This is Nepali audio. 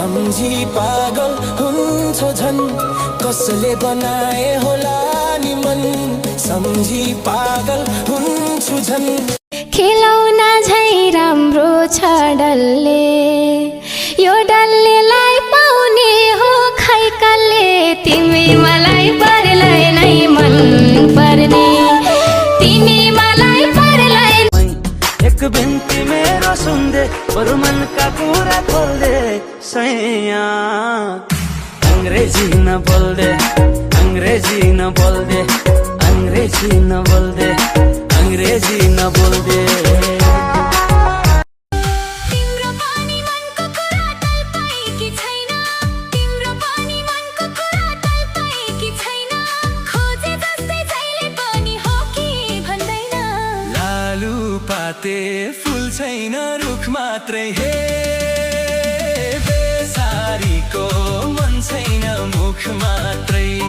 सम्झी पागल हुन्छौ झन् कसले बनाए होला नि मन सम्झी पागल हुन्छु झन् खेलौना झै राम्रो छ डल्ले यो डल्लेलाई पाउने हो खै कसले तिमी मलाई परलाई नै मन पर्ने तिमी मलाई परलाई एक बिन्ती मेरो सुन्दे बरु मनका कुरा खोल्दे सैया अंग्रेजी न बोल्दे अंग्रेजी न बोल्दे अंग्रेजी न बोल्दे अंग्रेजी न बोल्दे तिम्रो पनि मनको कुरा तल्पाएकी छैन तिम्रो पनि मनको कुरा तल्पाएकी छैन खोजे जस्तै जहिले पनि हो कि भन्दैन लालु पाते फुल छैन रुख मात्रै हे